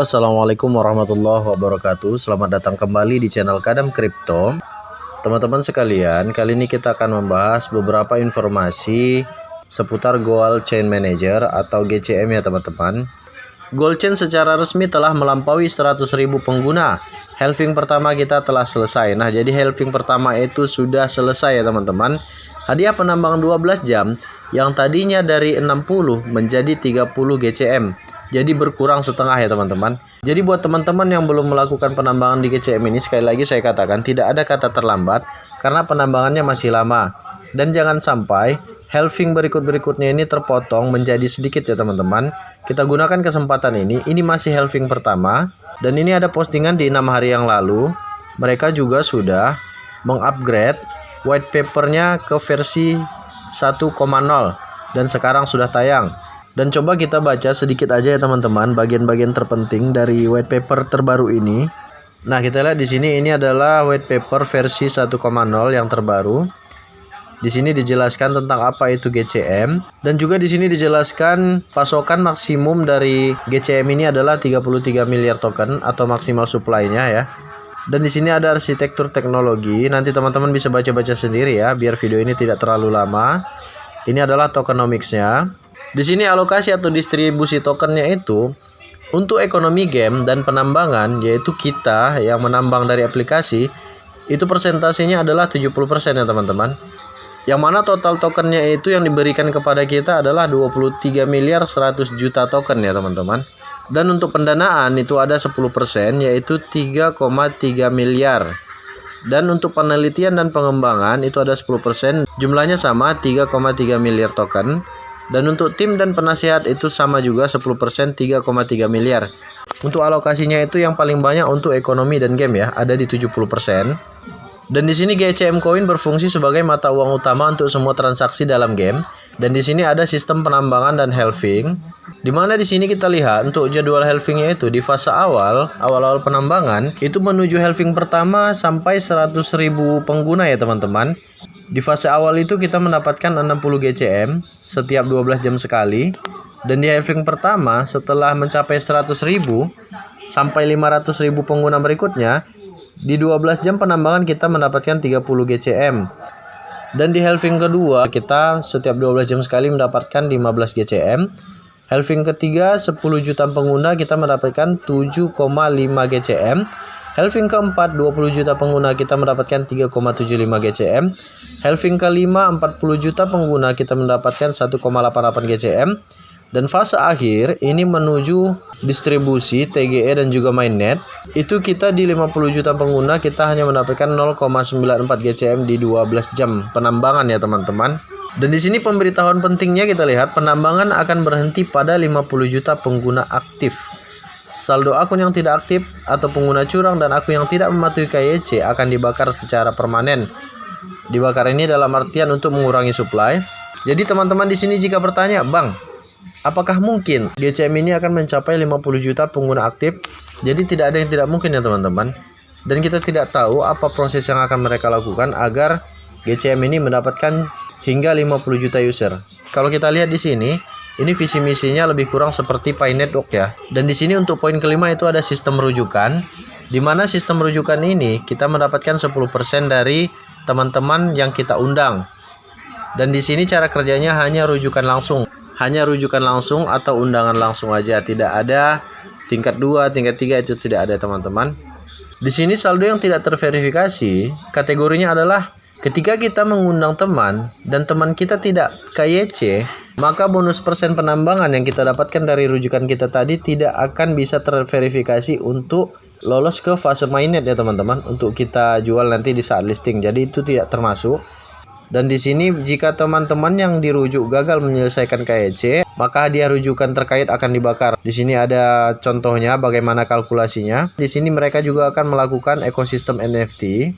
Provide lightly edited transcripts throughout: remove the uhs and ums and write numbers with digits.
Assalamualaikum warahmatullahi wabarakatuh. Selamat datang kembali di channel Kadam Crypto. Teman-teman sekalian, kali ini kita akan membahas beberapa informasi seputar Gold Chain Manager atau GCM ya teman-teman. Gold Chain secara resmi telah melampaui 100.000 pengguna. Halving pertama kita telah selesai. Nah, jadi halving pertama itu sudah selesai ya teman-teman. Hadiah penambang 12 jam yang tadinya dari 60 menjadi 30 GCM. Jadi berkurang setengah ya teman-teman. Jadi buat teman-teman yang belum melakukan penambangan di GCM ini, sekali lagi saya katakan tidak ada kata terlambat karena penambangannya masih lama. Dan jangan sampai halving berikut-berikutnya ini terpotong menjadi sedikit ya teman-teman. Kita gunakan kesempatan ini masih halving pertama. Dan ini ada postingan di 6 hari yang lalu. Mereka juga sudah mengupgrade white papernya ke versi 1.0 dan sekarang sudah tayang. Dan coba kita baca sedikit aja ya teman-teman bagian-bagian terpenting dari white paper terbaru ini. Nah, kita lihat di sini ini adalah white paper versi 1.0 yang terbaru. Di sini dijelaskan tentang apa itu GCM dan juga di sini dijelaskan pasokan maksimum dari GCM ini adalah 33 miliar token atau maksimal supply-nya ya. Dan di sini ada arsitektur teknologi. Nanti teman-teman bisa baca-baca sendiri ya biar video ini tidak terlalu lama. Ini adalah tokenomics-nya. Di sini alokasi atau distribusi tokennya itu untuk ekonomi game dan penambangan, yaitu kita yang menambang dari aplikasi, itu persentasenya adalah 70% ya teman-teman. Yang mana total tokennya itu yang diberikan kepada kita adalah 23 miliar 100 juta token ya teman-teman. Dan untuk pendanaan itu ada 10% yaitu 3,3 miliar. Dan untuk penelitian dan pengembangan itu ada 10%, jumlahnya sama 3,3 miliar token. Dan untuk tim dan penasihat itu sama juga 10%, 3,3 miliar. Untuk alokasinya itu yang paling banyak untuk ekonomi dan game ya, ada di 70%. Dan di sini GCM Coin berfungsi sebagai mata uang utama untuk semua transaksi dalam game. Dan di sini ada sistem penambangan dan halving. Di mana di sini kita lihat untuk jadwal halvingnya itu di fase awal penambangan itu menuju halving pertama sampai 100.000 pengguna ya teman-teman. Di fase awal itu kita mendapatkan 60 GCM setiap 12 jam sekali. Dan di halving pertama setelah mencapai 100.000 sampai 500.000 pengguna berikutnya, di 12 jam penambangan kita mendapatkan 30 GCM. Dan di halving kedua kita setiap 12 jam sekali mendapatkan 15 GCM. Halving ketiga 10 juta pengguna kita mendapatkan 7,5 GCM. Halving keempat 20 juta pengguna kita mendapatkan 3,75 GCM. Halving kelima 40 juta pengguna kita mendapatkan 1,88 GCM. Dan fase akhir ini menuju distribusi TGE dan juga mainnet. Itu kita di 50 juta pengguna kita hanya mendapatkan 0,94 GCM di 12 jam penambangan ya teman-teman. Dan di sini pemberitahuan pentingnya kita lihat penambangan akan berhenti pada 50 juta pengguna aktif. Saldo akun yang tidak aktif atau pengguna curang dan akun yang tidak mematuhi KYC akan dibakar secara permanen. Dibakar ini dalam artian untuk mengurangi supply. Jadi teman-teman di sini jika bertanya, "Bang, apakah mungkin GCM ini akan mencapai 50 juta pengguna aktif?" Jadi tidak ada yang tidak mungkin ya teman-teman. Dan kita tidak tahu apa proses yang akan mereka lakukan agar GCM ini mendapatkan hingga 50 juta user. Kalau kita lihat di sini, ini visi misinya lebih kurang seperti Pi Network ya. Dan di sini untuk poin kelima itu ada sistem rujukan, di mana sistem rujukan ini kita mendapatkan 10% dari teman-teman yang kita undang. Dan di sini cara kerjanya hanya rujukan langsung atau undangan langsung aja, tidak ada tingkat 2, tingkat 3 itu tidak ada teman-teman. Di sini saldo yang tidak terverifikasi kategorinya adalah ketika kita mengundang teman dan teman kita tidak KYC, maka bonus persen penambangan yang kita dapatkan dari rujukan kita tadi tidak akan bisa terverifikasi untuk lolos ke fase mainnet ya teman-teman, untuk kita jual nanti di saat listing. Jadi itu tidak termasuk. Dan di sini jika teman-teman yang dirujuk gagal menyelesaikan KYC, maka hadiah rujukan terkait akan dibakar. Di sini ada contohnya bagaimana kalkulasinya. Di sini mereka juga akan melakukan ekosistem NFT.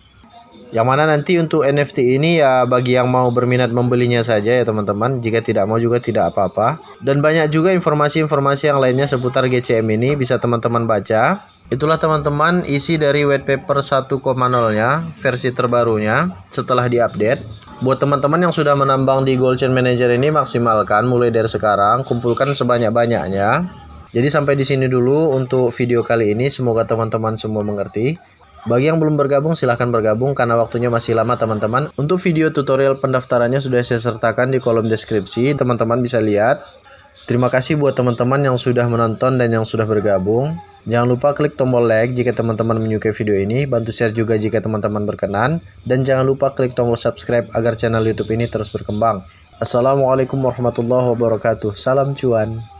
Yang mana nanti untuk NFT ini ya bagi yang mau berminat membelinya saja ya teman-teman. Jika tidak mau juga tidak apa-apa. Dan banyak juga informasi-informasi yang lainnya seputar GCM ini bisa teman-teman baca. Itulah teman-teman isi dari white paper 1.0-nya, versi terbarunya setelah diupdate. Buat teman-teman yang sudah menambang di Gold Chain Manager ini, maksimalkan mulai dari sekarang, kumpulkan sebanyak-banyaknya. Jadi sampai di sini dulu untuk video kali ini, semoga teman-teman semua mengerti. Bagi yang belum bergabung silahkan bergabung karena waktunya masih lama teman-teman. Untuk video tutorial pendaftarannya sudah saya sertakan di kolom deskripsi, teman-teman bisa lihat. Terima kasih buat teman-teman yang sudah menonton dan yang sudah bergabung. Jangan lupa klik tombol like jika teman-teman menyukai video ini, bantu share juga jika teman-teman berkenan, dan jangan lupa klik tombol subscribe agar channel YouTube ini terus berkembang. Assalamualaikum warahmatullahi wabarakatuh. Salam cuan.